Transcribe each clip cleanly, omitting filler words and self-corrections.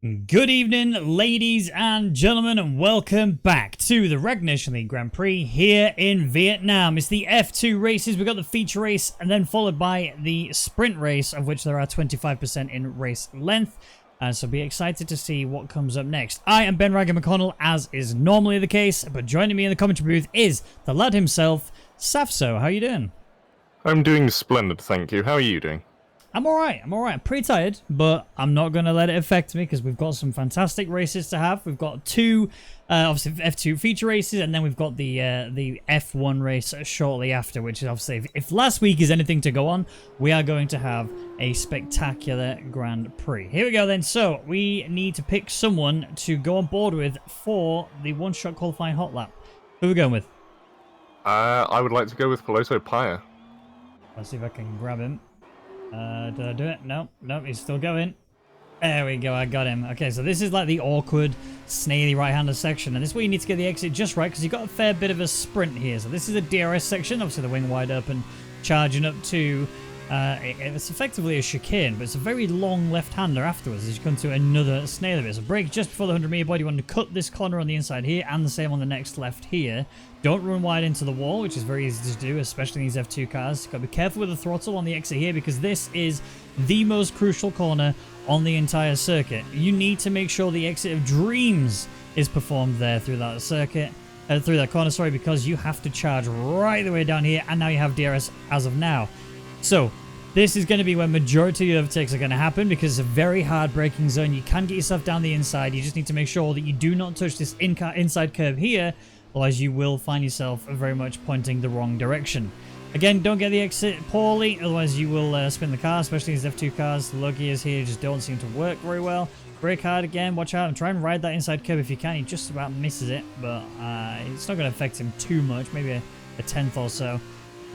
Good evening, ladies and gentlemen, and welcome back to the Rwagnation League Grand Prix here in Vietnam. It's the F2 races. We've got the feature race and then followed by the sprint race, of which there are 25% in race length. So be excited to see what comes up next. I am Ben Raggy McConnell, as is normally the case, but joining me in the commentary booth is the lad himself, Safso. How are you doing? I'm doing splendid, thank you. How are you doing? I'm alright, I'm pretty tired, but I'm not going to let it affect me because we've got some fantastic races to have. We've got two, obviously F2 feature races, and then we've got the F1 race shortly after, which is obviously, if last week is anything to go on, we are going to have a spectacular Grand Prix. Here we go then. So, we need to pick someone to go on board with for the one-shot qualifying hot lap. Who are we going with? I would like to go with Piloto Pyre. Let's see if I can grab him. Did I do it? No, he's still going. There we go, I got him. Okay, so this is like the awkward, snaily right-hander section, and this is where you need to get the exit just right, because you've got a fair bit of a sprint here. So this is a DRS section, obviously the wing wide open, charging up to, it's effectively a chicane, but it's a very long left-hander afterwards as you come to another snail bit. So brake just before the 100-meter point. You want to cut this corner on the inside here, and the same on the next left here. Don't run wide into the wall, which is very easy to do, especially in these F2 cars. You've got to be careful with the throttle on the exit here, because this is the most crucial corner on the entire circuit. You need to make sure the exit of dreams is performed there through that circuit, through that corner, sorry, because you have to charge right the way down here, and now you have DRS as of now. So this is going to be where majority of overtakes are going to happen, because it's a very hard braking zone. You can get yourself down the inside. You just need to make sure that you do not touch this inside curve here, otherwise you will find yourself very much pointing the wrong direction. Again, don't get the exit poorly, otherwise you will spin the car, especially these F2 cars. The low gears here just don't seem to work very well. Brake hard again, watch out, and try and ride that inside curve if you can. He just about misses it, but it's not going to affect him too much, maybe a tenth or so.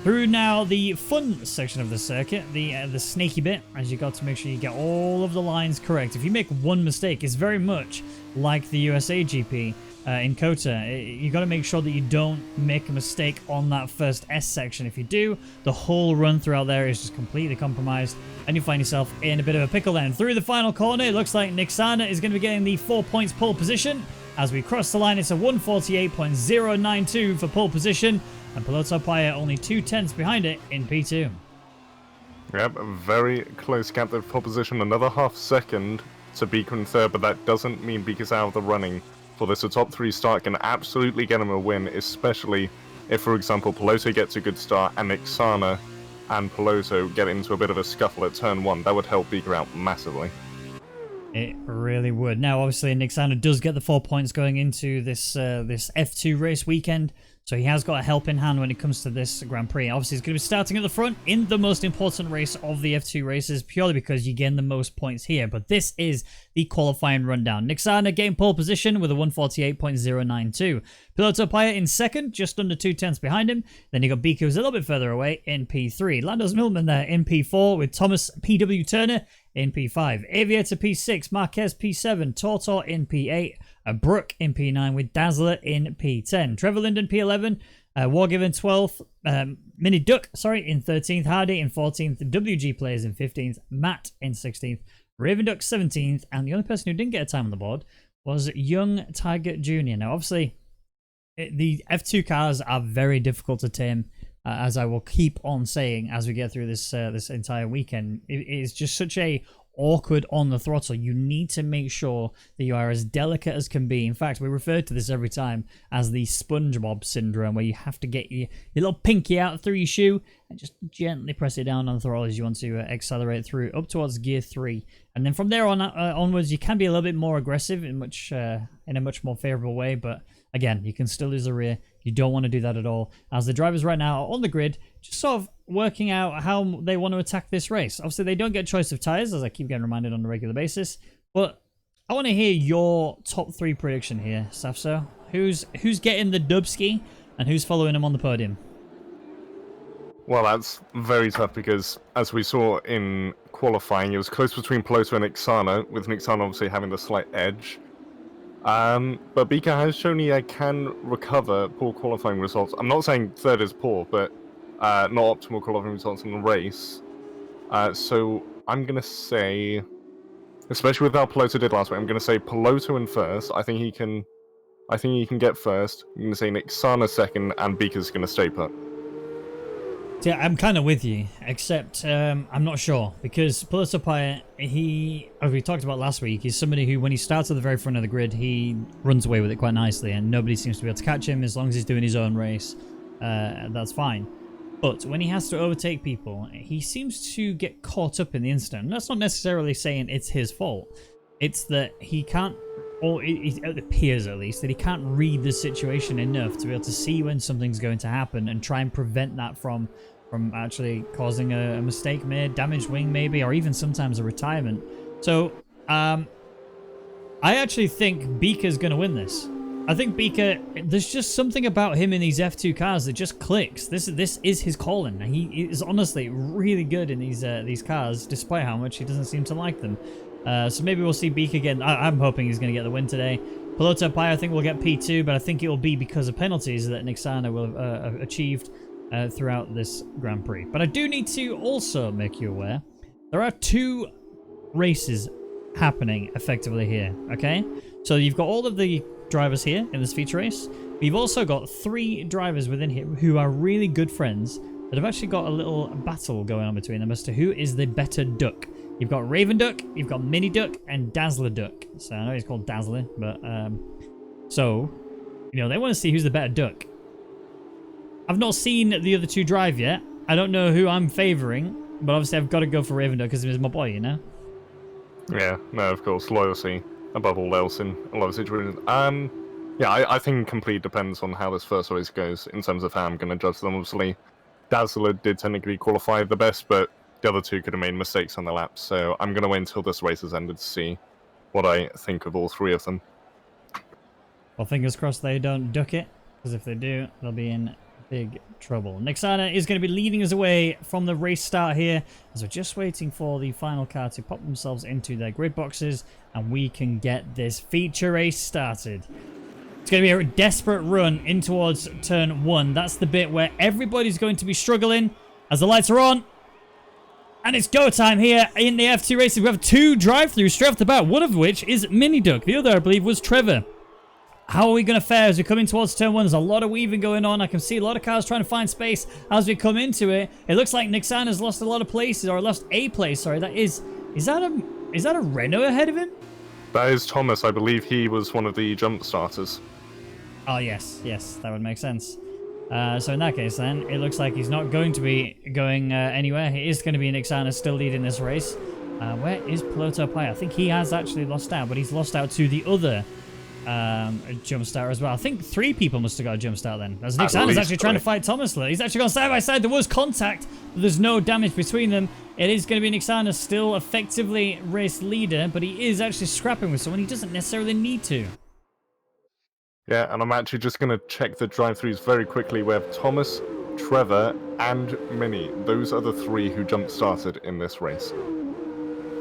Through now the fun section of the circuit, the snaky bit, as you got to make sure you get all of the lines correct. If you make one mistake, it's very much like the USA GP in COTA. You got to make sure that you don't make a mistake on that first S section. If you do, the whole run throughout there is just completely compromised, and you find yourself in a bit of a pickle then. Through the final corner, it looks like Niksana is going to be getting the 4 points pole position. As we cross the line, it's a 148.092 for pole position, and Piloto Pyre only 2/10 behind it in P2. Yep, a very close gap of pole position. Another half second to Beaker in third, but that doesn't mean Beaker's out of the running for this. A top 3 start can absolutely get him a win, especially if, for example, Piloto gets a good start and Niksana and Piloto get into a bit of a scuffle at turn 1. That would help Beaker out massively. It really would. Now, obviously, Niksana does get the 4 points going into this this F2 race weekend, so he has got a help in hand when it comes to this Grand Prix. Obviously, he's going to be starting at the front in the most important race of the F2 races, purely because you gain the most points here. But this is the qualifying rundown. Niksana getting pole position with a 148.092. Piloto Pyre in second, just under 2/10 behind him. Then you got Beaker, who's a little bit further away, in P3. Landos Millman there in P4, with Thomas P.W. Turner in P5. Aviator P6, Marquez P7, Tortor in P8, Brook in P9 with Dazzler in P10. Trevor Linden P11, Wargiven 12th, Mini Duck, in 13th, Hardy in 14th, WG Players in 15th, Matt in 16th, Raven Duck 17th, and the only person who didn't get a time on the board was Young Tiger Jr. Now, obviously, the F2 cars are very difficult to tame, as I will keep on saying as we get through this this entire weekend. It is just such a awkward on the throttle. You need to make sure that you are as delicate as can be. In fact, we refer to this every time as the SpongeBob syndrome, where you have to get your little pinky out through your shoe and just gently press it down on the throttle as you want to accelerate through up towards gear 3. And then from there on onwards, you can be a little bit more aggressive in a much more favorable way, but again, you can still lose the rear. You don't want to do that at all, as the drivers right now are on the grid, just sort of working out how they want to attack this race. Obviously, they don't get choice of tyres, as I keep getting reminded on a regular basis, but I want to hear your top 3 prediction here, Safso. Who's getting the dubski, and who's following him on the podium? Well, that's very tough, because as we saw in qualifying, it was close between Piloto and Niksana, with Niksana obviously having the slight edge. But Beaker has shown he can recover poor qualifying results. I'm not saying third is poor, but not optimal qualifying results in the race. So I'm going to say especially with how Pelota did last week. I'm going to say Pelota in first. I think he can get first. I'm going to say Niksana second, and Beaker's going to stay put. Yeah, I'm kind of with you, except I'm not sure, because Pelota, he, as we talked about last week, he's somebody who, when he starts at the very front of the grid, he runs away with it quite nicely, and nobody seems to be able to catch him as long as he's doing his own race. That's fine. But when he has to overtake people, he seems to get caught up in the instant. And that's not necessarily saying it's his fault. It's that he can't, or it appears at least, that he can't read the situation enough to be able to see when something's going to happen and try and prevent that from actually causing a mistake made, damaged wing maybe, or even sometimes a retirement. So, I actually think Beaker's going to win this. I think Beaker, there's just something about him in these F2 cars that just clicks. This is his calling. He is honestly really good in these cars, despite how much he doesn't seem to like them. So maybe we'll see Beaker again. I'm hoping he's going to get the win today. Pelota Pai, I think, will get P2, but I think it will be because of penalties that Niksana will have achieved throughout this Grand Prix. But I do need to also make you aware, there are 2 races happening effectively here, okay? So you've got all of the drivers here in this feature race. We've also got 3 drivers within here who are really good friends that have actually got a little battle going on between them as to who is the better duck. You've got Raven Duck, you've got Mini Duck, and Dazzler Duck. So I know he's called Dazzler, but so, you know, they want to see who's the better duck. I've not seen the other 2 drive yet. I don't know who I'm favouring, but obviously I've got to go for Raven Duck because he's my boy, you know? Yeah, no, of course, loyalty above all else in a lot of situations. Yeah, I think it completely depends on how this first race goes in terms of how I'm going to judge them. Obviously, Dazzler did technically qualify the best, but the other 2 could have made mistakes on the laps. So I'm going to wait until this race has ended to see what I think of all 3 of them. Well, fingers crossed they don't duck it, because if they do, they'll be in big trouble. Niksana is going to be leading us away from the race start here, as we're just waiting for the final car to pop themselves into their grid boxes, and we can get this feature race started. It's going to be a desperate run in towards turn 1. That's the bit where everybody's going to be struggling as the lights are on. And it's go time here in the F2 races. We have 2 drive-throughs straight off the bat, one of which is Mini Duck. The other, I believe, was Trevor. How are we going to fare as we come in towards turn 1? There's a lot of weaving going on. I can see a lot of cars trying to find space as we come into it. It looks like Niksana's lost a lot of places, or lost a place, sorry. Is that a Renault ahead of him? That is Thomas. I believe he was one of the jump starters. Oh, yes, that would make sense. So in that case, then, it looks like he's not going to be going anywhere. He is going to be Niksana still leading this race. Where is Pelota Pai? I think he has actually lost out, but he's lost out to the other jump start as well. I think 3 people must have got a jump start then. As Niksana's actually trying to fight Thomas. He's actually gone side by side. There was contact, but there's no damage between them. It is going to be Niksana still effectively race leader, but he is actually scrapping with someone he doesn't necessarily need to. Yeah, and I'm actually just going to check the drive-thrus very quickly. We have Thomas, Trevor, and Minnie. Those are the 3 who jump-started in this race.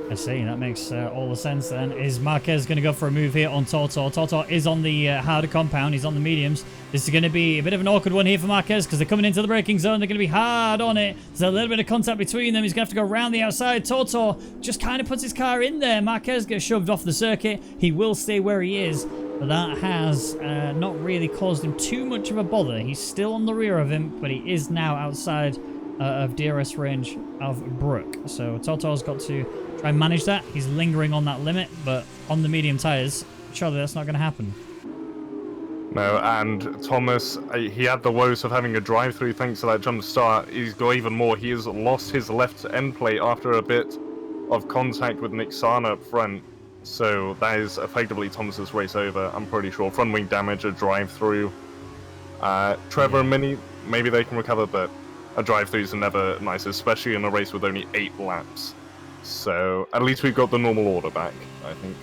I see, that makes all the sense then. Is Marquez going to go for a move here on Tortor? Tortor is on the harder compound, he's on the mediums. This is going to be a bit of an awkward one here for Marquez because they're coming into the braking zone, they're going to be hard on it. There's a little bit of contact between them, he's going to have to go around the outside. Tortor just kind of puts his car in there. Marquez gets shoved off the circuit, he will stay where he is, but that has not really caused him too much of a bother. He's still on the rear of him, but he is now outside of DRS range of Brook. So Tortor's got to try and manage that. He's lingering on that limit, but on the medium tyres, surely that's not going to happen. No, and Thomas, he had the woes of having a drive-through thanks to that jump start. He's got even more. He has lost his left end plate after a bit of contact with Niksana up front. So that is effectively Thomas's race over, I'm pretty sure. Front wing damage, a drive-through. Trevor and Minnie, maybe they can recover, but a drive-throughs are never nice, especially in a race with only 8 laps. So at least we've got the normal order back, I think.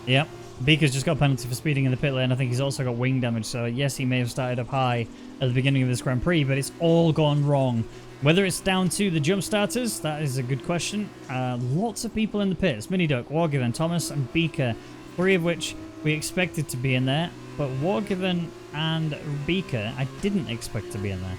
Yep. Beaker's just got a penalty for speeding in the pit lane. I think he's also got wing damage. So yes, he may have started up high at the beginning of this Grand Prix, but it's all gone wrong. Whether it's down to the jump starters, that is a good question. Lots of people in the pits. Mini Duck, Wargiven, Thomas, and Beaker. 3 of which we expected to be in there. But Wargiven and Beaker, I didn't expect to be in there.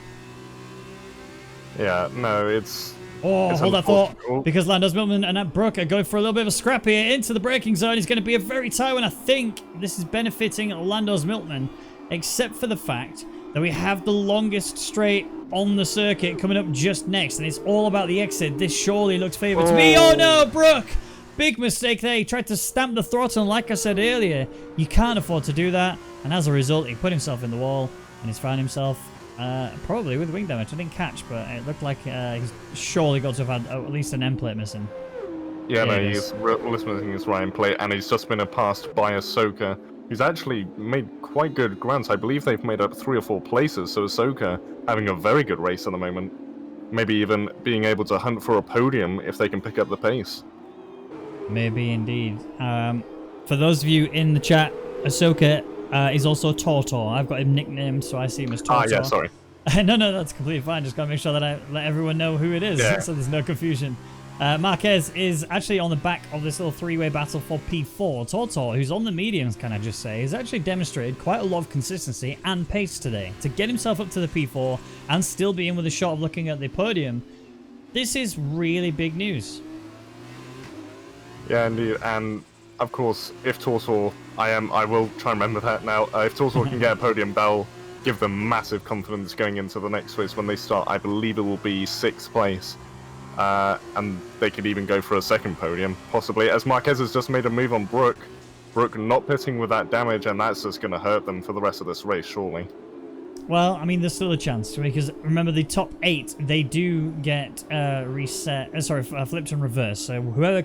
Yeah, no, it's... Oh, It's hold that thought, unfortunate. because Lando's Milkman and Brooke are going for a little bit of a scrap here into the braking zone. It's going to be a very tight one. I think this is benefiting Lando's Milkman, except for the fact that we have the longest straight on the circuit coming up just next, and it's all about the exit. This surely looks favourable to me. Oh no, Brooke! Big mistake there. He tried to stamp the throttle, and like I said earlier, you can't afford to do that, and as a result, he put himself in the wall, and he's found himself probably with wing damage. I didn't catch, but it looked like he's surely got to have had at least an end plate missing. Yeah, no, he's missing his right end plate, and he's just been passed by Ahsoka, who's actually made quite good grounds. I believe they've made up 3 or 4 places, so Ahsoka having a very good race at the moment. Maybe even being able to hunt for a podium if they can pick up the pace. Maybe indeed. For those of you in the chat, Ahsoka is also Tortor. I've got him nicknamed, so I see him as Tortor. Yeah, sorry. No, that's completely fine. Just gotta make sure that I let everyone know who it is, so there's no confusion. Marquez is actually on the back of this little 3-way battle for P4. Tortor, who's on the mediums, can I just say, has actually demonstrated quite a lot of consistency and pace today. To get himself up to the P4 and still be in with a shot of looking at the podium, this is really big news. Yeah, indeed, and of course, if Tortor, I will try and remember that now, if Tortor can get a podium, that'll give them massive confidence going into the next race when they start. I believe it will be 6th place, and they could even go for a 2nd podium, possibly, as Marquez has just made a move on Brooke. Brooke not pitting with that damage, and that's just going to hurt them for the rest of this race, surely. Well, I mean, there's still a chance, because remember the top 8, they do get flipped and reversed. So whoever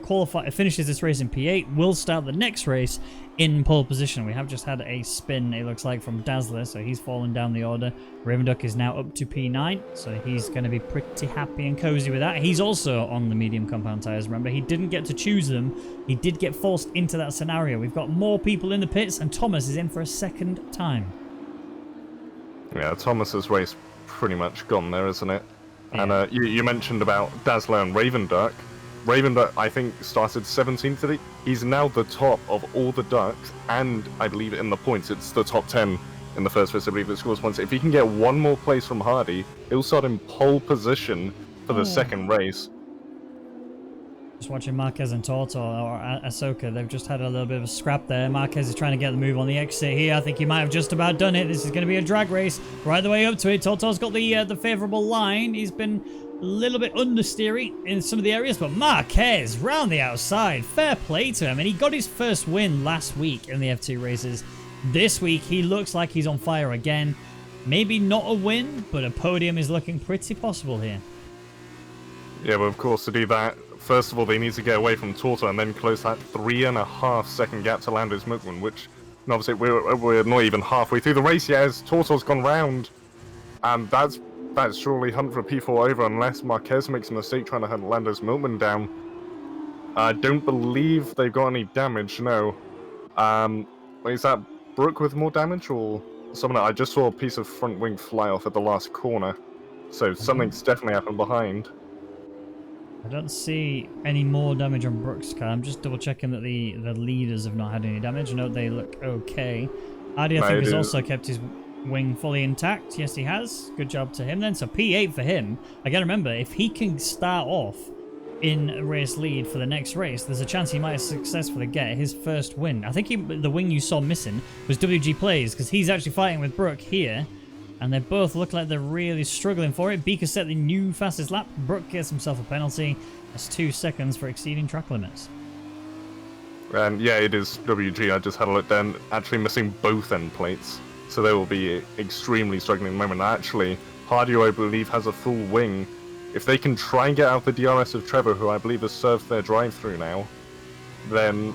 finishes this race in P8 will start the next race in pole position. We have just had a spin, it looks like, from Dazzler, so he's fallen down the order. Raven Duck is now up to P9, so he's going to be pretty happy and cozy with that. He's also on the medium compound tires, remember. He didn't get to choose them. He did get forced into that scenario. We've got more people in the pits, and Thomas is in for a 2nd time. Yeah, Thomas's race pretty much gone there, isn't it? Yeah. And you mentioned about Dazzler and Raven Duck. Raven Duck, I think, started 17th today. He's now the top of all the Ducks, and I believe in the points, it's the top 10 in the first race, I believe, that scores points. If he can get 1 more place from Hardy, he'll start in pole position for the 2nd race. Just watching Marquez and Tortor, or Ahsoka, they've just had a little bit of a scrap there. Marquez is trying to get the move on the exit here. I think he might have just about done it. This is going to be a drag race right the way up to it. Tortor's got the favourable line. He's been a little bit understeery in some of the areas, but Marquez round the outside. Fair play to him, and he got his first win last week in the F2 races. This week, he looks like he's on fire again. Maybe not a win, but a podium is looking pretty possible here. Yeah, but of course, to do that, first of all, they need to get away from Tortor and then close that 3.5 second gap to Lando's Milkman, which, and obviously, we're not even halfway through the race yet, as Tortor's gone round. And that's surely hunt for P4 over unless Marquez makes a mistake trying to hunt Lando's Milkman down. I don't believe they've got any damage, no. Is that Brooke with more damage or something? I just saw a piece of front wing fly off at the last corner, so something's definitely happened behind. I don't see any more damage on Brooks' car. I'm just double checking that the leaders have not had any damage. No, they look okay. Hardy, I think, has also kept his wing fully intact. Yes, he has. Good job to him then. So P8 for him. Again, remember, if he can start off in a race lead for the next race, there's a chance he might successfully get his first win. I think the wing you saw missing was WG Plays, because he's actually fighting with Brooke here. And they both look like they're really struggling for it. Beaker set the new fastest lap. Brooke gets himself a penalty. That's 2 seconds for exceeding track limits. And yeah, it is WG. I just had a look then. Actually missing both end plates. So they will be extremely struggling at the moment. Actually, Hardy, I believe, has a full wing. If they can try and get out the DRS of Trevor, who I believe has served their drive-through now, then,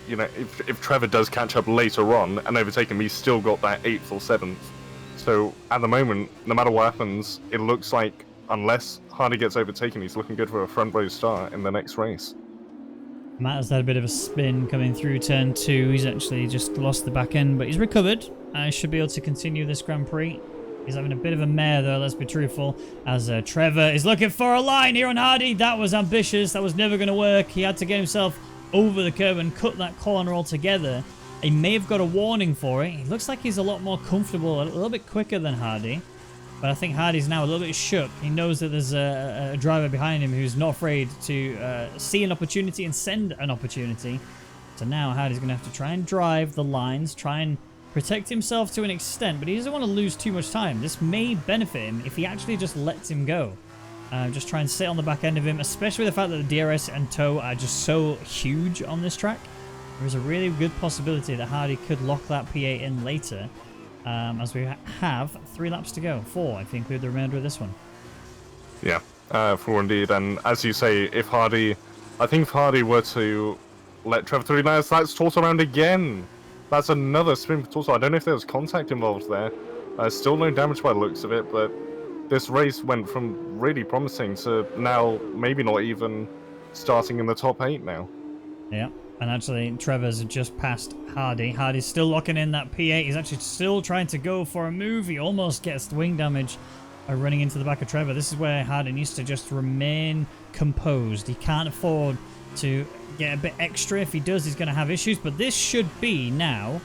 you know, if Trevor does catch up later on and overtake him, he's still got that 8th or 7th. So, at the moment, no matter what happens, it looks like, unless Hardy gets overtaken, he's looking good for a front row start in the next race. Matt has had a bit of a spin coming through turn 2. He's actually just lost the back end, but he's recovered. Should be able to continue this Grand Prix. He's having a bit of a mare, though, let's be truthful, as Trevor is looking for a line here on Hardy. That was ambitious. That was never going to work. He had to get himself over the curb and cut that corner altogether. He may have got a warning for it. He looks like he's a lot more comfortable, a little bit quicker than Hardy. But I think Hardy's now a little bit shook. He knows that there's a driver behind him who's not afraid to see an opportunity and send an opportunity. So now Hardy's going to have to try and drive the lines, try and protect himself to an extent, but he doesn't want to lose too much time. This may benefit him if he actually just lets him go. Just try and sit on the back end of him, especially with the fact that the DRS and tow are just so huge on this track. There is a really good possibility that Hardy could lock that P8 in later, as we have 3 laps to go. 4 if you include the remainder of this one. Yeah, 4 indeed. And as you say, I think if Hardy were to let Trevor through, that's tossed around again. That's another spin for Torso. I don't know if there was contact involved there. Still no damage by the looks of it, but this race went from really promising to now maybe not even starting in the top 8 now. Yeah, and actually Trevor's just passed Hardy. Hardy's still locking in that P8. He's actually still trying to go for a move. He almost gets the wing damage running into the back of Trevor. This is where Hardy needs to just remain composed. He can't afford to get a bit extra. If he does, he's going to have issues, but this should be now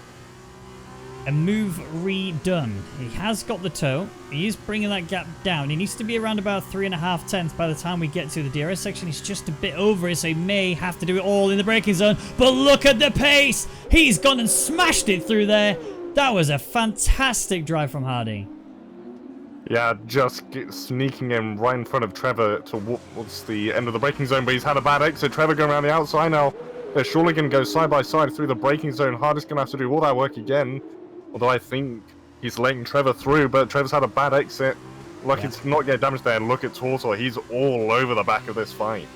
a move redone. He has got the tow. He is bringing that gap down. He needs to be around about 3.5 tenths by the time we get to the DRS section. He's just a bit over it, so he may have to do it all in the braking zone, but look at the pace. He's gone and smashed it through there. That was a fantastic drive from Hardy. Yeah, just sneaking in right in front of Trevor towards the end of the braking zone, but he's had a bad exit. Trevor going around the outside now. They're surely going to go side by side through the braking zone. Hardy's going to have to do all that work again. Although I think he's letting Trevor through, but Trevor's had a bad exit. Lucky to not get damaged there. And look at Tortor. He's all over the back of this fight.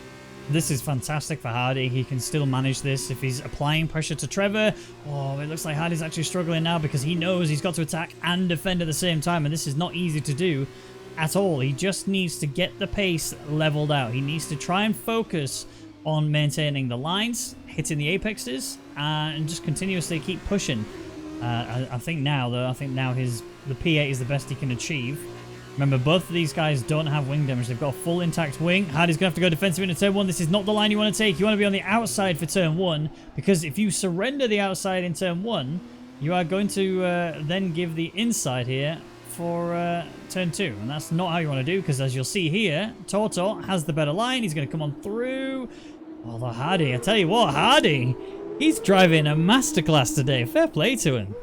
This is fantastic for Hardy. He can still manage this if he's applying pressure to Trevor. Oh, it looks like Hardy's actually struggling now because he knows he's got to attack and defend at the same time, and this is not easy to do at all. He just needs to get the pace leveled out. He needs to try and focus on maintaining the lines, hitting the apexes, and just continuously keep pushing. I think now, though, the P8 is the best he can achieve. Remember, both of these guys don't have wing damage. They've got a full intact wing. Hardy's going to have to go defensive into turn 1. This is not the line you want to take. You want to be on the outside for turn 1, because if you surrender the outside in turn 1, you are going to then give the inside here for turn 2. And that's not how you want to do, because as you'll see here, Toto has the better line. He's going to come on through. Although Hardy, I tell you what, Hardy, he's driving a masterclass today. Fair play to him.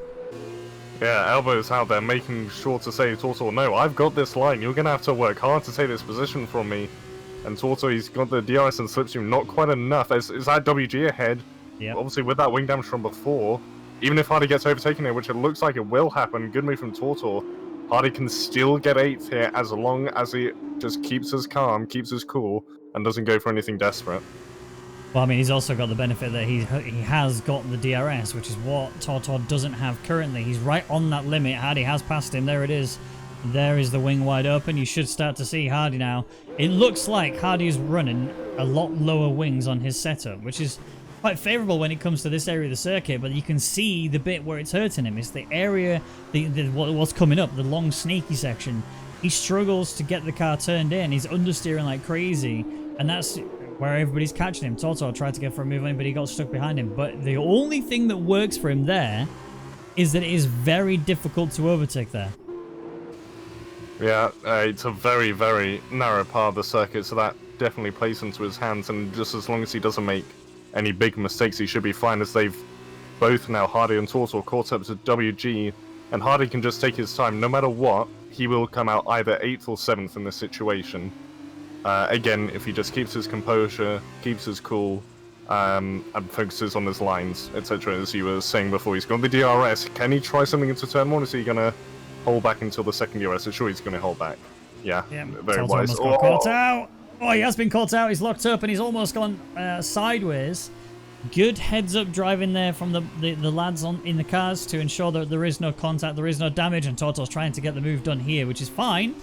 Yeah, elbows out there, making sure to say to Tortor, no, I've got this line. You're going to have to work hard to take this position from me. And Tortor, he's got the DRS and slipstream, not quite enough. Is that WG ahead? Yeah. Obviously, with that wing damage from before, even if Hardy gets overtaken here, which it looks like it will happen, good move from Tortor, Hardy can still get 8th here as long as he just keeps his calm, keeps his cool, and doesn't go for anything desperate. Well, I mean, he's also got the benefit that he has got the DRS, which is what Tortor doesn't have currently. He's right on that limit. Hardy has passed him. There it is. There is the wing wide open. You should start to see Hardy now. It looks like Hardy is running a lot lower wings on his setup, which is quite favourable when it comes to this area of the circuit, but you can see the bit where it's hurting him. It's the area, what's coming up, the long snaky section. He struggles to get the car turned in. He's understeering like crazy, and that's where everybody's catching him. Toto tried to go for a move in, but he got stuck behind him. But the only thing that works for him there is that it is very difficult to overtake there. Yeah, it's a very, very narrow part of the circuit, so that definitely plays into his hands, and just as long as he doesn't make any big mistakes, he should be fine, as they've both now, Hardy and Tortor, caught up to WG, and Hardy can just take his time. No matter what, he will come out either 8th or 7th in this situation. Again, if he just keeps his composure, keeps his cool, and focuses on his lines, etc. As you were saying before, he's got the DRS. Can he try something into turn 1? Is he going to hold back until the second DRS? I'm sure he's going to hold back. Yeah, very wise. Almost got caught out. Oh, he has been caught out. He's locked up, and he's almost gone sideways. Good heads-up driving there from the lads in the cars to ensure that there is no contact, there is no damage, and Toto's trying to get the move done here, which is fine.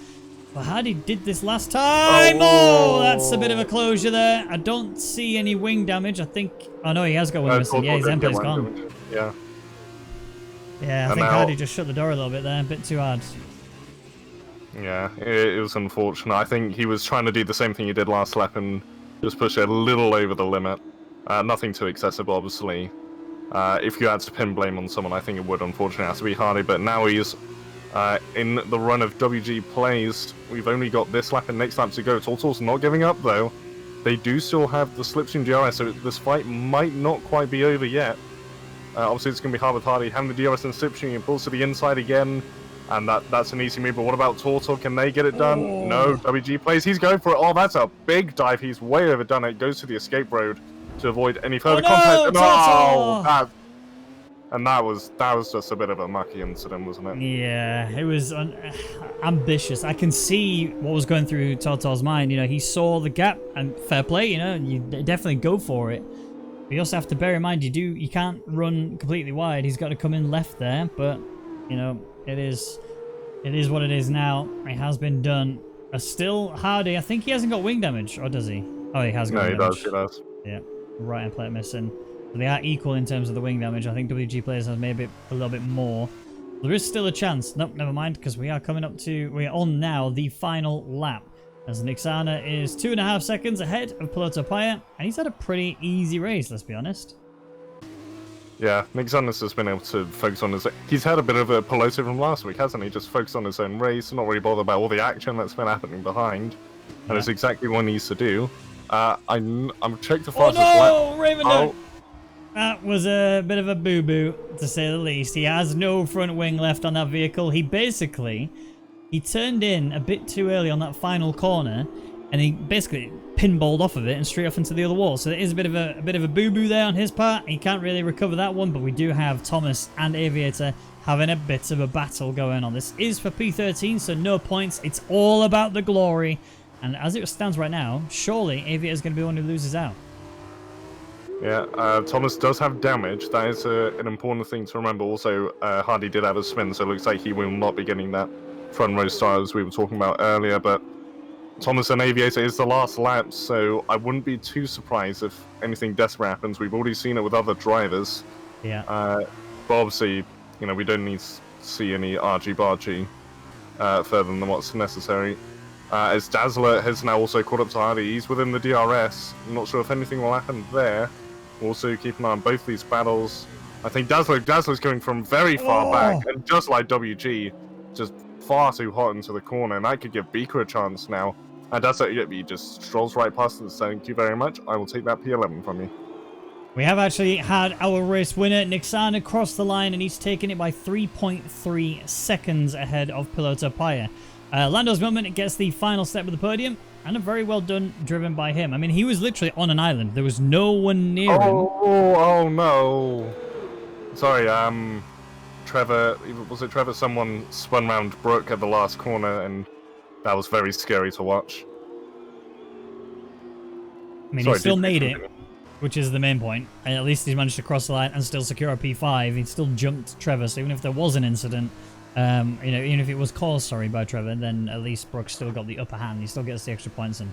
But Hardy did this last time. Oh, that's a bit of a closure there. I don't see any wing damage. I think... Oh, no, he has got wing missing. Yeah, his Emperor's gone. Yeah. Yeah, I think Hardy just shut the door a little bit there. A bit too hard. Yeah, it was unfortunate. I think he was trying to do the same thing he did last lap and just push it a little over the limit. Nothing too excessive, obviously. If you had to pin blame on someone, I think it would unfortunately have to be Hardy, but now he's In the run of WG plays, we've only got this lap and next lap to go. Tortor's not giving up, though. They do still have the slipstream DRS, so this fight might not quite be over yet. Obviously, it's going to be hard with Hardy. Having the DRS and slipstream, he pulls to the inside again, and that's an easy move. But what about Tortor? Can they get it done? Oh. No, WG plays. He's going for it. Oh, that's a big dive. He's way overdone it. Goes to the escape road to avoid any further contact. And that was just a bit of a mucky incident, wasn't it? Yeah, it was ambitious. I can see what was going through Tortor's mind. You know, he saw the gap, and fair play. You know, you definitely go for it. But you also have to bear in mind you can't run completely wide. He's got to come in left there. But you know, it is what it is now. It has been done. Still Hardy. I think he hasn't got wing damage, or does he? Oh, he has got wing damage. He does. Yeah, right hand plate missing. So they are equal in terms of the wing damage. I think WG players has maybe a little bit more. There is still a chance. Nope, never mind, because we are coming up to... We're on now the final lap. As Nixana is 2.5 seconds ahead of Piloto Paya. And he's had a pretty easy race, let's be honest. Yeah, Nixana's just been able to focus on his... He's had a bit of a Piloto from last week, hasn't he? Just focused on his own race, not really bothered about all the action that's been happening behind. And it's exactly what he needs to do. I'm checked the fastest lap. Raven, no! That was a bit of a boo-boo, to say the least. He has no front wing left on that vehicle. He turned in a bit too early on that final corner, and he basically pinballed off of it and straight off into the other wall. So there is a bit of a boo-boo there on his part. He can't really recover that one, but we do have Thomas and Aviator having a bit of a battle going on. This is for P13, so no points. It's all about the glory. And as it stands right now, surely Aviator's going to be the one who loses out. Yeah, Thomas does have damage. That is an important thing to remember. Also, Hardy did have a spin, so it looks like he will not be getting that front row start as we were talking about earlier. But Thomas and Aviator is the last lap, so I wouldn't be too surprised if anything desperate happens. We've already seen it with other drivers. Yeah. But obviously, you know, we don't need to see any argy-bargy further than what's necessary. As Dazzler has now also caught up to Hardy. He's within the DRS. I'm not sure if anything will happen there. Also keep an eye on both these battles. I think Dazzler's going from very far back, and just like WG, just far too hot into the corner, and that could give Beaker a chance now. And Dazzler, he just strolls right past and says, "Thank you very much. I will take that P11 from you." We have actually had our race winner, Nixana, across the line, and he's taken it by 3.3 seconds ahead of Piloto Paya. Lando's Moment gets the final step of the podium, and a very well done driven by him. I mean, he was literally on an island. There was no one near him. Oh no. Sorry, Trevor, was it Trevor? Someone spun round Brooke at the last corner, and that was very scary to watch. I mean, he still made it, which is the main point. And at least he's managed to cross the line and still secure a P5. He still jumped Trevor, so even if there was an incident, you know, even if it was caused, by Trevor, then at least Brooks still got the upper hand. He still gets the extra points, and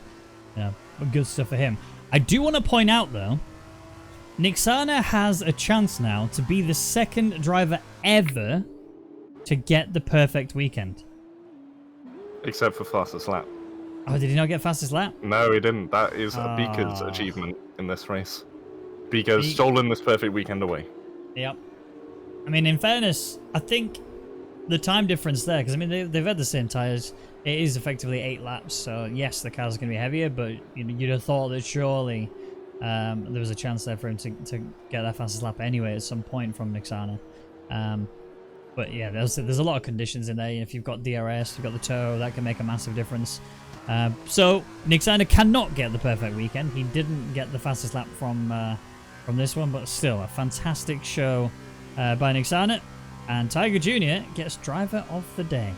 you know, good stuff for him. I do want to point out though, Nixana has a chance now to be the second driver ever to get the perfect weekend. Except for fastest lap. Oh, did he not get fastest lap? No, he didn't. That is Beaker's achievement in this race. Beaker's stolen this perfect weekend away. Yep. I mean, in fairness, I think the time difference there, because I mean they've had the same tires. It is effectively 8 laps, so yes, the car's going to be heavier, but you'd have thought that surely there was a chance there for him to get that fastest lap anyway at some point from Nixana. But yeah, there's a lot of conditions in there. If you've got DRS, you've got the tow, that can make a massive difference. So Nixana cannot get the perfect weekend. He didn't get the fastest lap from this one, but still a fantastic show by Nixana. And Tiger Jr. gets driver of the day.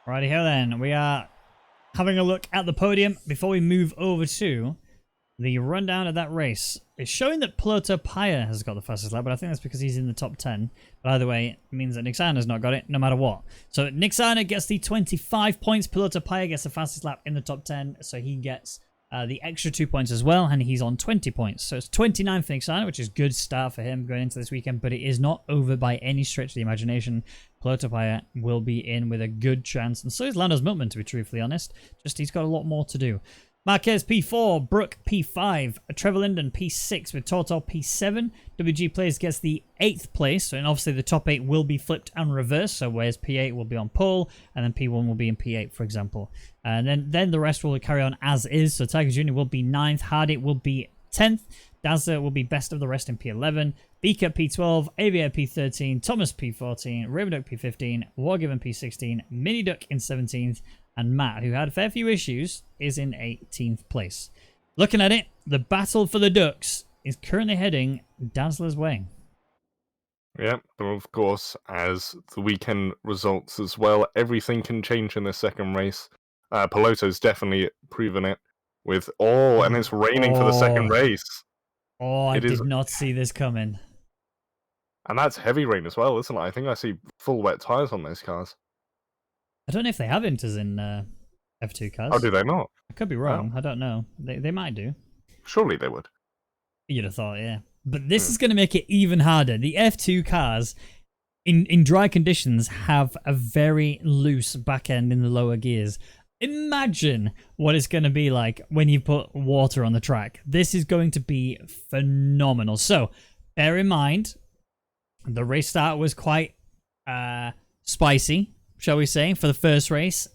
Righty ho then, we are having a look at the podium before we move over to the rundown of that race. It's showing that Piloto Paya has got the fastest lap, but I think that's because he's in the top 10. But either way, it means that Nixana's not got it, no matter what. So Nixana gets the 25 points, Piloto Paya gets the fastest lap in the top 10, so he gets the extra 2 points as well, and he's on 20 points. So it's 29 for Nixana, which is a good start for him going into this weekend, but it is not over by any stretch of the imagination. Piloto Paya will be in with a good chance, and so is Lando's Milkman, to be truthfully honest. Just he's got a lot more to do. Marquez P4, Brook P5, Trevor Linden P6 with Tortor P7. WG Players gets the 8th place, and obviously the top 8 will be flipped and reversed, so whereas P8 will be on pole, and then P1 will be in P8, for example. And then the rest will carry on as is, so Tiger Jr. will be 9th, Hardy will be 10th, Dazza will be best of the rest in P11, Beaker P12, Aviator P13, Thomas P14, Ravenduck P15, Wargiven P16, Mini Duck in 17th, and Matt, who had a fair few issues, is in 18th place. Looking at it, the battle for the Ducks is currently heading Dazzler's way. Yep, but of course, as the weekend results as well, everything can change in this second race. Peloto's definitely proven it with, and it's raining for the second race. Oh, I did not see this coming. And that's heavy rain as well, isn't it? I think I see full wet tyres on those cars. I don't know if they have inters in F2 cars. Oh, do they not? I could be wrong. I don't know. They might do. Surely they would. You'd have thought, yeah. But this is going to make it even harder. The F2 cars, in dry conditions, have a very loose back end in the lower gears. Imagine what it's going to be like when you put water on the track. This is going to be phenomenal. So, bear in mind, the race start was quite spicy, shall we say, for the first race.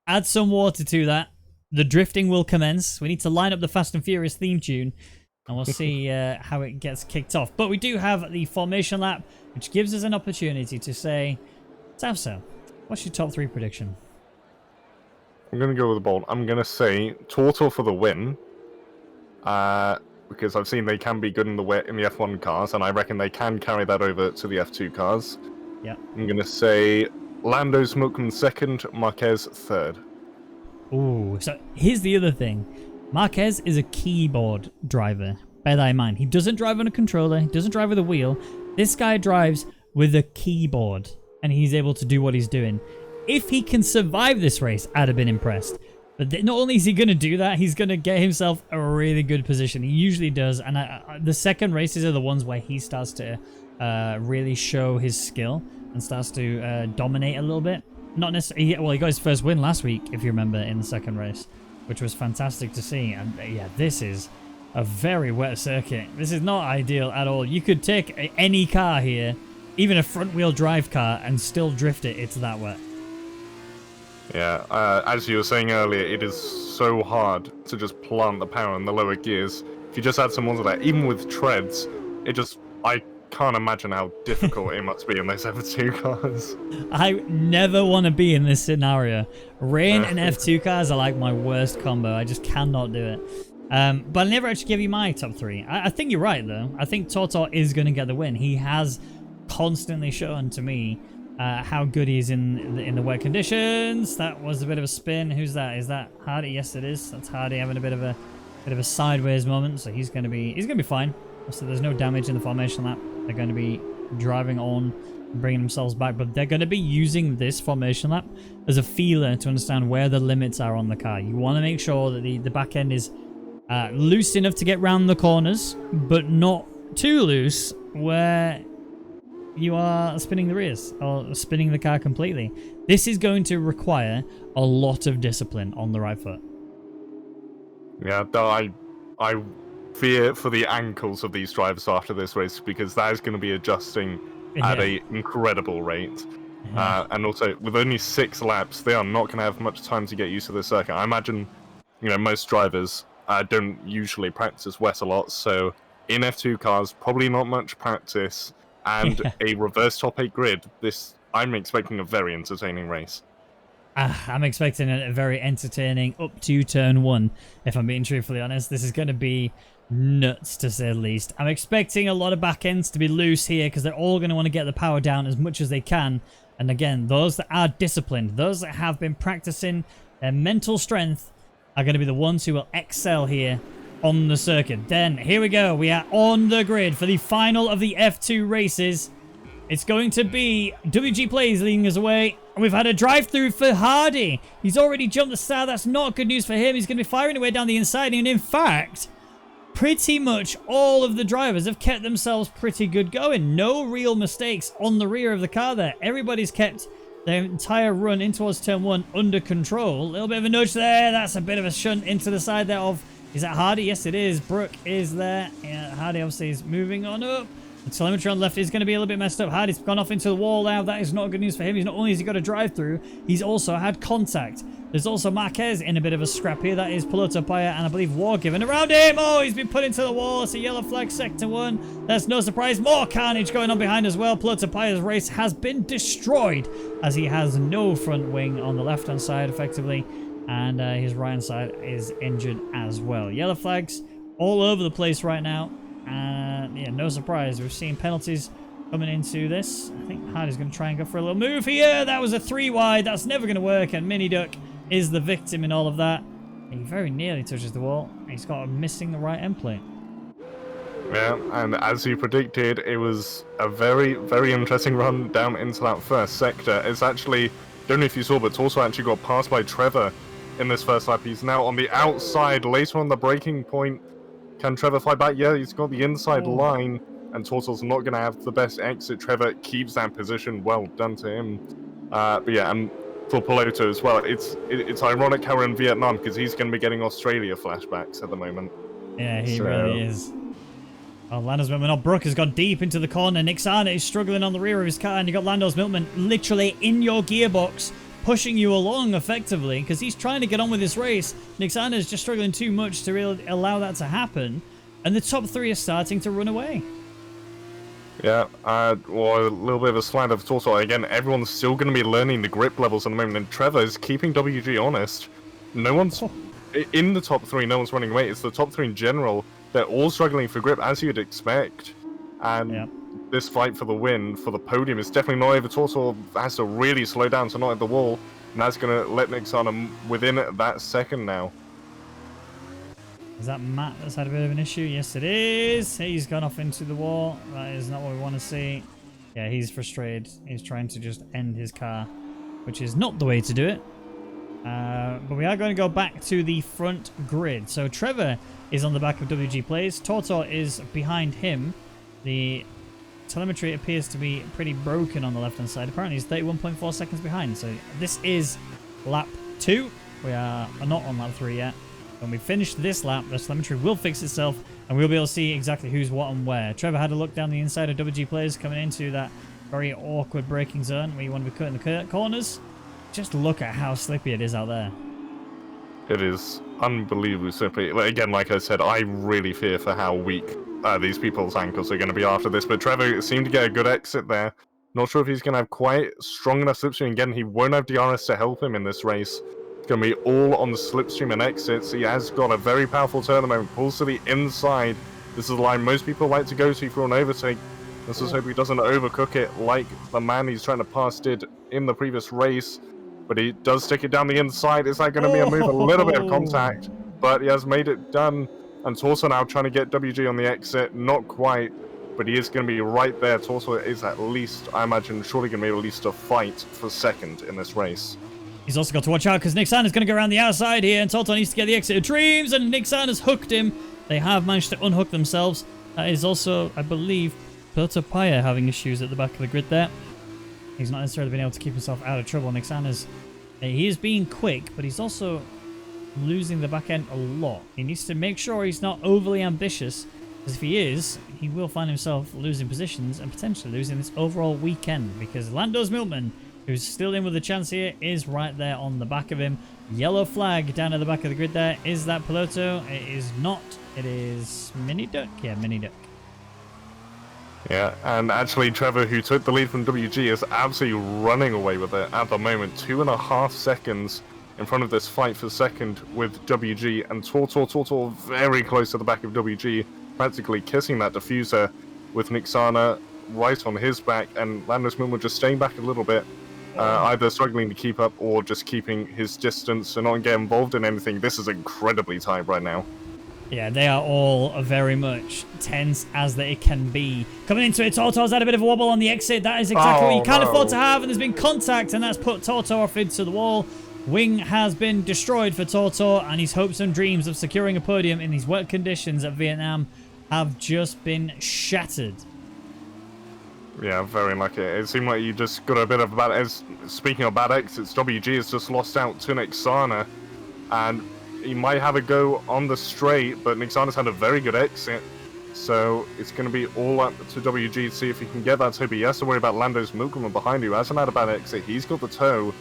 Add some water to that. The drifting will commence. We need to line up the Fast and Furious theme tune, and we'll see how it gets kicked off. But we do have the formation lap, which gives us an opportunity to say, Tavso, what's your top 3 prediction? I'm going to go with a bold. I'm going to say Tortor for the win, because I've seen they can be good in the F1 cars, and I reckon they can carry that over to the F2 cars. Yeah. I'm going to say Lando Smokeman second, Marquez third. Ooh, so here's the other thing. Marquez is a keyboard driver. Bear that in mind. He doesn't drive on a controller. He doesn't drive with a wheel. This guy drives with a keyboard, and he's able to do what he's doing. If he can survive this race, I'd have been impressed. But not only is he going to do that, he's going to get himself a really good position. He usually does. And the second races are the ones where he starts to really show his skill and starts to dominate a little bit. Not necessarily. Well, he got his first win last week, if you remember, in the second race, which was fantastic to see. And yeah, this is a very wet circuit. This is not ideal at all. You could take any car here, even a front-wheel drive car, and still drift it. It's that wet. Yeah, as you were saying earlier, it is so hard to just plant the power in the lower gears. If you just add some more to that, even with treads, I can't imagine how difficult it must be in those F2 cars. I never want to be in this scenario. Rain and F2 cars are like my worst combo. I just cannot do it. But I never actually give you my top 3. I think you're right, though. I think Tortor is going to get the win. He has constantly shown to me how good he is in the wet conditions. That was a bit of a spin. Who's that? Is that Hardy? Yes, it is. That's Hardy having a bit of a sideways moment. So he's gonna be fine. So there's no damage in the formation lap. They're going to be driving on, bringing themselves back, but they're going to be using this formation lap as a feeler to understand where the limits are on the car. You want to make sure that the back end is loose enough to get round the corners, but not too loose where you are spinning the rears or spinning the car completely. This is going to require a lot of discipline on the right foot. Yeah, I fear for the ankles of these drivers after this race, because that is going to be adjusting at an incredible rate. And also, with only 6 laps, they are not going to have much time to get used to the circuit. I imagine, most drivers don't usually practice wet a lot, so in F2 cars, probably not much practice. And a reverse top 8 grid, I'm expecting a very entertaining race. I'm expecting a very entertaining up to turn 1, if I'm being truthfully honest. This is going to be nuts, to say the least. I'm expecting a lot of back ends to be loose here, because they're all going to want to get the power down as much as they can. And again, those that are disciplined, those that have been practicing their mental strength, are going to be the ones who will excel here on the circuit. Then, here we go. We are on the grid for the final of the F2 races. It's going to be WG Plays leading us away. And we've had a drive-through for Hardy. He's already jumped the start. That's not good news for him. He's going to be firing away down the inside. And in fact, pretty much all of the drivers have kept themselves pretty good going. No real mistakes on the rear of the car there. Everybody's kept the entire run in towards turn 1 under control. A little bit of a nudge there. That's a bit of a shunt into the side there of... Is that Hardy? Yes, it is. Brooke is there. Yeah, Hardy obviously is moving on up. The telemetry on the left is going to be a little bit messed up. Hardy's gone off into the wall now. That is not good news for him. He's not only has he got a drive through, he's also had contact. There's also Marquez in a bit of a scrap here. That is Piloto Paya and I believe Wargiven around him. Oh, he's been put into the wall. It's a yellow flag, sector 1. That's no surprise. More carnage going on behind as well. Piloto Paya's race has been destroyed as he has no front wing on the left-hand side effectively. And his right-hand side is injured as well. Yellow flags all over the place right now. Yeah, no surprise. We've seen penalties coming into this. I think Hardy's going to try and go for a little move here. That was a 3 wide. That's never going to work. And Mini Duck is the victim in all of that. He very nearly touches the wall. He's got missing the right end plate. Yeah, and as you predicted, it was a very, very interesting run down into that first sector. It's actually, don't know if you saw, but Torso actually got passed by Trevor in this first lap. He's now on the outside, later on the braking point. Can Trevor fly back? Yeah, he's got the inside line, and Torto's not going to have the best exit. Trevor keeps that position. Well done to him. But yeah, and for Piloto as well, it's ironic how we're in Vietnam, because he's going to be getting Australia flashbacks at the moment. Yeah, he really is. Oh, Lando's Milkman. Oh, Brooke has gone deep into the corner. Nick Sana is struggling on the rear of his car, and you got Lando's Milkman literally in your gearbox, pushing you along effectively because he's trying to get on with this race. Nick Sana is just struggling too much to really allow that to happen, and the top 3 are starting to run away. Yeah, well, a little bit of a slide of Torso. Again, everyone's still going to be learning the grip levels at the moment, and Trevor is keeping WG honest. No one's in the top 3, no one's running away. It's the top 3 in general. They're all struggling for grip, as you'd expect. And this fight for the win, for the podium, is definitely not over. Torso has to really slow down to not hit the wall, and that's going to let Nick Sana within that second now. Is that Matt that's had a bit of an issue? Yes, it is. He's gone off into the wall. That is not what we want to see. Yeah, he's frustrated. He's trying to just end his car, which is not the way to do it. But we are going to go back to the front grid. So Trevor is on the back of WG Plays. Tortor is behind him. The telemetry appears to be pretty broken on the left-hand side. Apparently he's 31.4 seconds behind. So this is lap 2. We are not on lap 3 yet. When we finish this lap, the telemetry will fix itself, and we'll be able to see exactly who's what and where. Trevor had a look down the inside of WG Players coming into that very awkward braking zone where you want to be cutting the corners. Just look at how slippy it is out there. It is unbelievably slippy. Again, like I said, I really fear for how weak these people's ankles are going to be after this. But Trevor seemed to get a good exit there. Not sure if he's going to have quite strong enough slipstream. Again, he won't have DRS to help him in this race. It's going to be all on the slipstream and exits. He has got a very powerful turn at the moment. Pulls to the inside. This is the line most people like to go to for an overtake. Let's just hope he doesn't overcook it like the man he's trying to pass did in the previous race. But he does stick it down the inside. Is that going to be a move? A little bit of contact. But he has made it done. And Torso now trying to get WG on the exit. Not quite. But he is going to be right there. Torso is at least, I imagine, surely going to be at least a fight for second in this race. He's also got to watch out because Nick Sana's going to go around the outside here, and Toto needs to get the exit of Dreams, and Nick Sana's hooked him. They have managed to unhook themselves. That is also, I believe, Piloto Paya having issues at the back of the grid there. He's not necessarily been able to keep himself out of trouble. Nick Sana's, he is being quick, but he's also losing the back end a lot. He needs to make sure he's not overly ambitious, because if he is, he will find himself losing positions and potentially losing this overall weekend, because Lando's Milkman, who's still in with a chance here, is right there on the back of him. Yellow flag down at the back of the grid there. Is that Piloto? It is not. It is Mini Duck. Yeah, Mini Duck. Yeah, and actually Trevor, who took the lead from WG, is absolutely running away with it at the moment. 2.5 seconds in front of this fight for second with WG, and Tortor very close to the back of WG, practically kissing that diffuser with Nick Sana right on his back, and Lando's Milkman just staying back a little bit. Either struggling to keep up or just keeping his distance and not get involved in anything. This is incredibly tight right now. Yeah, they are all very much tense as they can be. Coming into it, Torto's had a bit of a wobble on the exit. That is exactly what you can't afford to have, and there's been contact, and that's put Torto off into the wall. Wing has been destroyed for Torto, and his hopes and dreams of securing a podium in these wet conditions at Vietnam have just been shattered. Yeah, very lucky. It seemed like you just got a bit of bad. Speaking of bad exits, WG has just lost out to Nixana, and he might have a go on the straight, but Nixana's had a very good exit, so it's going to be all up to WG to see if he can get that toe. But he has to worry about Lando's Milkman behind you. Hasn't had a bad exit. He's got the toe,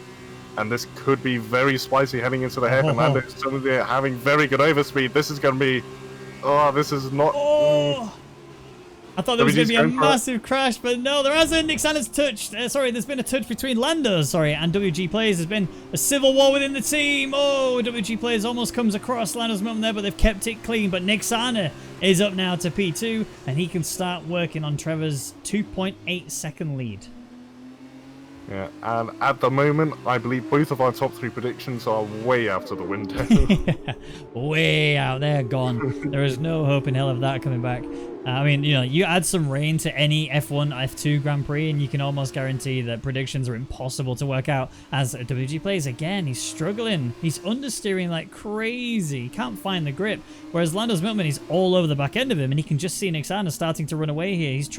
and this could be very spicy heading into the hair. And Lando's suddenly having very good overspeed. This is going to be. Oh, this is not. Oh! I thought there was going to be a going for it. massive crash, but no, there hasn't. Nixana's touched. Sorry, there's been a touch between Landos, and WG Players. There's been a civil war within the team. Oh, WG Players almost comes across Lando's moment there, but they've kept it clean. But Nixana is up now to P2, and he can start working on Trevor's 2.8 second lead. Yeah, and at the moment, I believe both of our top 3 predictions are way out of the window. Way out there, gone. There is no hope in hell of that coming back. I mean, you know, you add some rain to any F1, F2 Grand Prix, and you can almost guarantee that predictions are impossible to work out. As WG Plays, again, he's struggling. He's understeering like crazy. He can't find the grip. Whereas Lando's Milkman, he's all over the back end of him, and he can just see Nixana starting to run away here. He's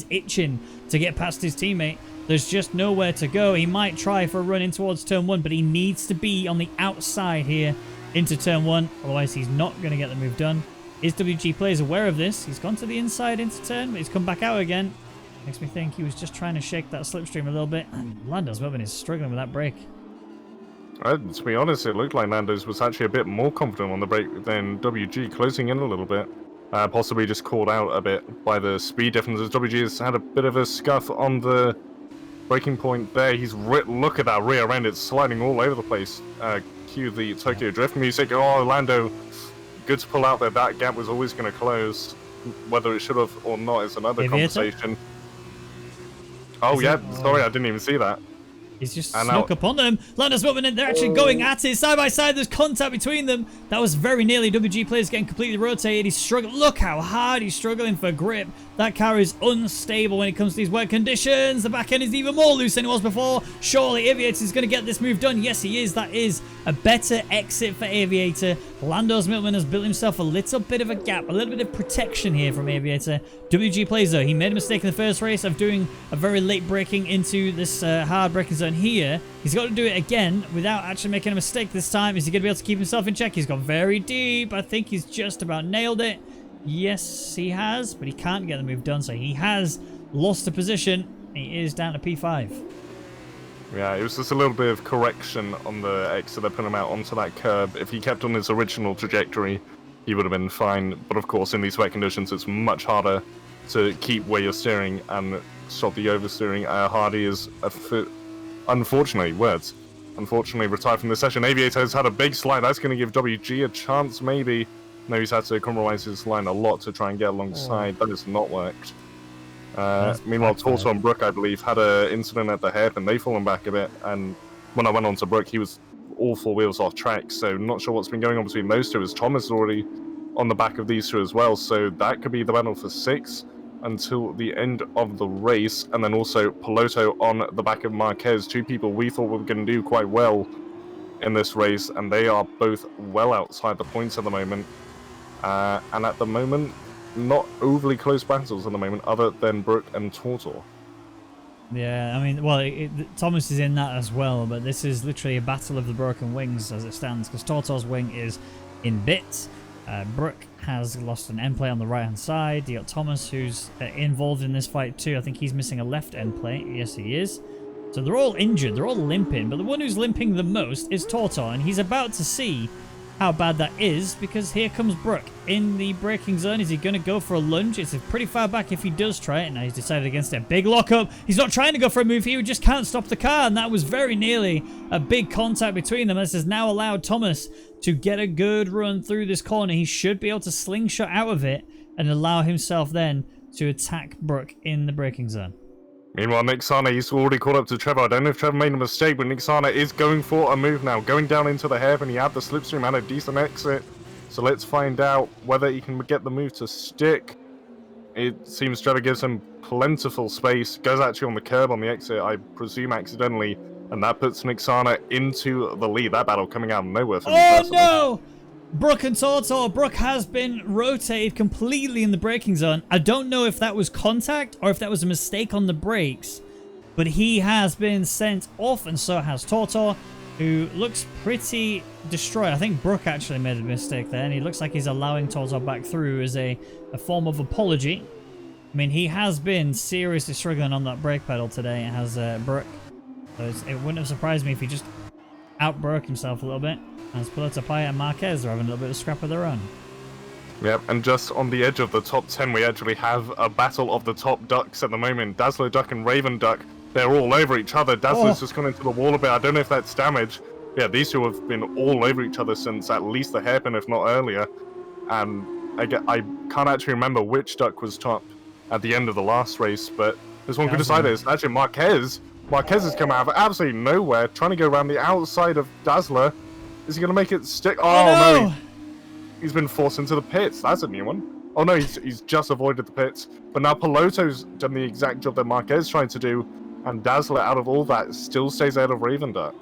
itching to get past his teammate. There's just nowhere to go. He might try for a run in towards turn 1, but he needs to be on the outside here into turn 1. Otherwise, he's not going to get the move done. Is WG Players aware of this? He's gone to the inside into turn, but he's come back out again. Makes me think he was just trying to shake that slipstream a little bit. And Lando's Milkman is struggling with that brake. To be honest, it looked like Nando's was actually a bit more confident on the brake than WG, closing in a little bit. Possibly just called out a bit by the speed differences. WG has had a bit of a scuff on the breaking point there. Look at that rear end, it's sliding all over the place. Cue the Tokyo Drift music. Oh, Lando, good to pull out there. That gap was always going to close. Whether it should have or not is another conversation. Oh, yeah, sorry, I didn't even see that. He's just snuck upon them. Lando's Milkman, they're actually going at it side by side. There's contact between them. That was very nearly. WG Players getting completely rotated. He's struggling. Look how hard he's struggling for grip. That car is unstable when it comes to these wet conditions. The back end is even more loose than it was before. Surely Aviator is going to get this move done. Yes, he is. That is a better exit for Aviator. Lando's Milkman has built himself a little bit of a gap, a little bit of protection here from Aviator. WG Plays, though, he made a mistake in the first race of doing a very late braking into this hard braking zone here. He's got to do it again without actually making a mistake this time. Is he going to be able to keep himself in check? He's gone very deep. I think he's just about nailed it. Yes, he has, but he can't get the move done, so he has lost a position. He is down to P5. Yeah, it was just a little bit of correction on the exit that put him out onto that curb. If he kept on his original trajectory, he would have been fine. But of course, in these wet conditions, it's much harder to keep where you're steering and stop the oversteering. Hardy is, unfortunately, retired from the session. Aviator has had a big slide. That's going to give WG a chance, maybe. No, he's had to compromise his line a lot to try and get alongside. That has not worked. Meanwhile, Torso and Brook, I believe, had an incident at the head, and they've fallen back a bit. And when I went on to Brook, he was all 4 wheels off track, so not sure what's been going on between those two, as Thomas is already on the back of these two as well. So that could be the battle for 6 until the end of the race. And then also Piloto on the back of Marquez, 2 people we thought were going to do quite well in this race, and they are both well outside the points at the moment. And at the moment, not overly close battles at the moment, other than Brook and Tortor. Yeah, I mean, well, Thomas is in that as well, but this is literally a battle of the broken wings as it stands, because Tortor's wing is in bits. Brook has lost an end plate on the right-hand side. You got Thomas, who's involved in this fight too. I think he's missing a left end plate. Yes, he is. So they're all injured. They're all limping, but the one who's limping the most is Tortor, and he's about to see how bad that is, because here comes Brook in the braking zone. Is he going to go for a lunge? It's pretty far back if he does try it. Now he's decided against it. Big lockup. He's not trying to go for a move here. He just can't stop the car, and that was very nearly a big contact between them. This has now allowed Thomas to get a good run through this corner. He should be able to slingshot out of it and allow himself then to attack Brook in the braking zone. Meanwhile, Nixana, he's already caught up to Trevor. I don't know if Trevor made a mistake, but Nixana is going for a move now. Going down into the hairpin, he had the slipstream and a decent exit. So let's find out whether he can get the move to stick. It seems Trevor gives him plentiful space. Goes actually on the curb on the exit, I presume accidentally. And that puts Nixana into the lead. That battle coming out of nowhere for me personally. No! Brook and Tortor. Brook has been rotated completely in the braking zone. I don't know if that was contact or if that was a mistake on the brakes, but he has been sent off, and so has Tortor, who looks pretty destroyed. I think Brook actually made a mistake there, and he looks like he's allowing Tortor back through as a form of apology. I mean, he has been seriously struggling on that brake pedal today, has Brook. So it wouldn't have surprised me if he just outbroke himself a little bit. As Piloto Paya and Marquez are having a little bit of scrap of their own. Yep, and just on the edge of the top 10, we actually have a battle of the top ducks at the moment. Dazzler Duck and Raven Duck, they're all over each other. Dazzler's just gone into the wall a bit. I don't know if that's damage. Yeah, these two have been all over each other since at least the hairpin, if not earlier. And I can't actually remember which duck was top at the end of the last race, but this one could decide it. It's actually Marquez. Marquez has come out of absolutely nowhere, trying to go around the outside of Dazzler. Is he going to make it stick? Oh, no! He's been forced into the pits. That's a new one. Oh, no, he's just avoided the pits. But now Piloto's done the exact job that Marquez tried to do, and Dazzler, out of all that, still stays out of Raven Duck.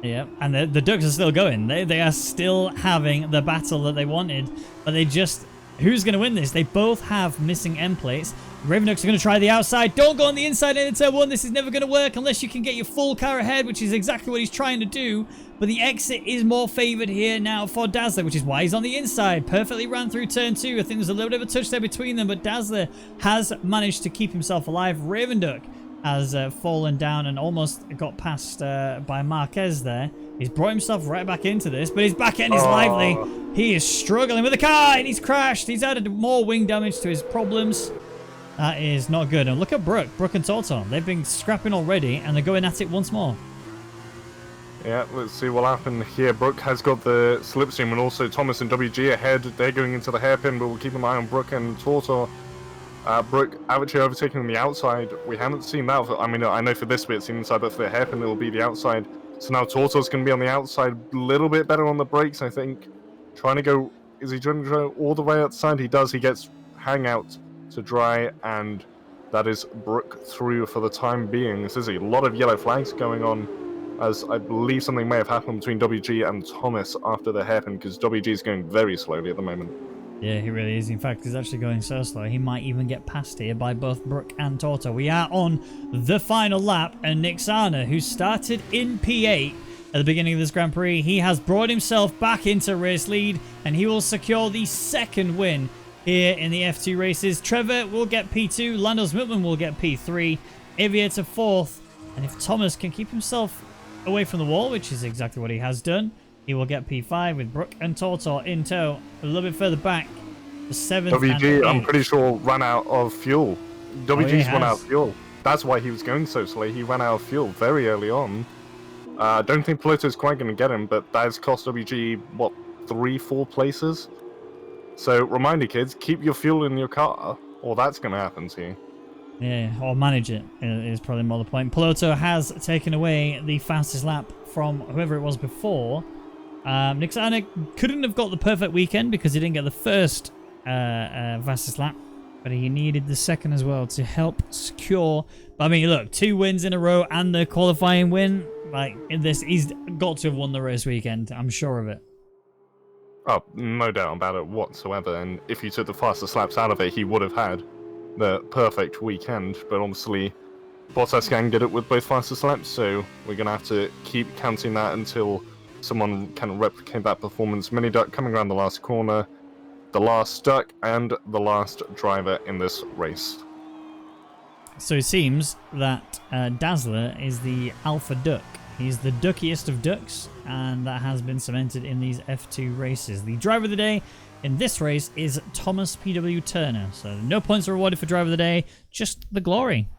Yeah, and the Ducks are still going. They are still having the battle that they wanted, but they just... Who's going to win this? They both have missing end plates. Raven Ducks are going to try the outside. Don't go on the inside into turn 1. This is never going to work unless you can get your full car ahead, which is exactly what he's trying to do. But the exit is more favored here now for Dazzler, which is why he's on the inside. Perfectly ran through turn 2. I think there's a little bit of a touch there between them, but Dazzler has managed to keep himself alive. Raven Duck has fallen down and almost got passed by Marquez there. He's brought himself right back into this, but his back end is lively. He is struggling with the car, and he's crashed. He's added more wing damage to his problems. That is not good. And look at Brook and Tortor. They've been scrapping already, and they're going at it once more. Yeah, let's see what happened here. Brook has got the slipstream, and also Thomas and WG ahead. They're going into the hairpin, but we'll keep an eye on Brook and Tortor. Brook actually overtaking on the outside. We haven't seen that. I mean, I know for this bit it's the inside, but for the hairpin it will be the outside. So now Tortor's going to be on the outside, a little bit better on the brakes, I think. Trying to go... Is he trying to go all the way outside? He does. He gets Hangout to dry, and that is Brook through for the time being. This is a lot of yellow flags going on, as I believe something may have happened between WG and Thomas after the hairpin, because WG is going very slowly at the moment. Yeah, he really is. In fact, he's actually going so slow, he might even get passed here by both Brook and Tortor. We are on the final lap, and Nixana, who started in P8 at the beginning of this Grand Prix, he has brought himself back into race lead, and he will secure the second win here in the F2 races. Trevor will get P2, Landos Miltman will get P3, Aviator 4th, and if Thomas can keep himself away from the wall, which is exactly what he has done, he will get P5 with Brook and Tortor in tow. A little bit further back, the 7th WG, and I'm pretty sure, ran out of fuel. WG's run out of fuel. That's why he was going so slowly. He ran out of fuel very early on. I don't think Piloto's quite going to get him, but that has cost WG, what, 3-4 places? So, reminder kids, keep your fuel in your car, or that's going to happen to you. Yeah, or manage it is probably more the point. Piloto has taken away the fastest lap from whoever it was before. Nixana couldn't have got the perfect weekend because he didn't get the first fastest lap, but he needed the second as well to help secure. But I mean, look, 2 wins in a row and the qualifying win. Like, in this, he's got to have won the race weekend. I'm sure of it. Oh, no doubt about it whatsoever. And if you took the fastest laps out of it, he would have had the perfect weekend. But obviously, Bottas can get it with both fastest laps, so we're going to have to keep counting that until someone can replicate that performance. Mini Duck coming around the last corner, the last duck, and the last driver in this race. So it seems that Dazzler is the alpha duck. He's the duckiest of ducks, and that has been cemented in these F2 races. The driver of the day in this race is Thomas P.W. Turner. So no points are rewarded for driver of the day, just the glory.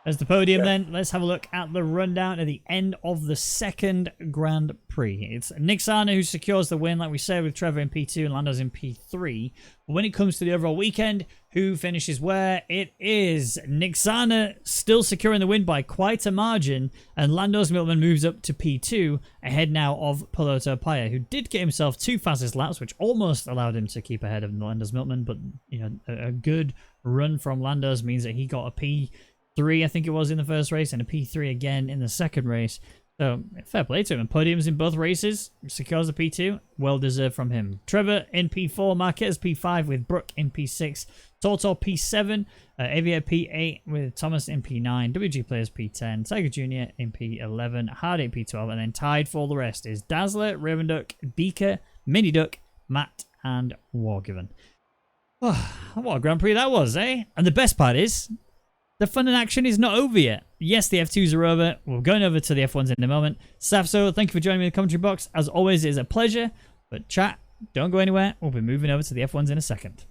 There's the podium then. Let's have a look at the rundown at the end of the second Grand Prix. It's Nixana who secures the win, like we said, with Trevor in P2 and Landos in P3. But when it comes to the overall weekend, who finishes where? It is Nixana still securing the win by quite a margin, and Landos Miltman moves up to P2, ahead now of Piloto Paya, who did get himself 2 fastest laps, which almost allowed him to keep ahead of Landos Miltman, but you know, a good run from Landos means that he got a P3, I think it was, in the first race, and a P3 again in the second race. So, fair play to him. Podiums in both races. Secures a P2. Well deserved from him. Trevor in P4. Marquez P5 with Brooke in P6. Tortor P7. Aviator P8 with Thomas in P9. WG Players P10. Tiger Jr. in P11. Hardy P12. And then tied for all the rest is Dazzler, Raven Duck, Beaker, Mini Duck, Matt, and Wargiven. Oh, what a Grand Prix that was, eh? And the best part is, the fun and action is not over yet. Yes, the F2s are over. We're going over to the F1s in a moment. Safso, thank you for joining me in the commentary box. As always, it is a pleasure. But chat, don't go anywhere. We'll be moving over to the F1s in a second.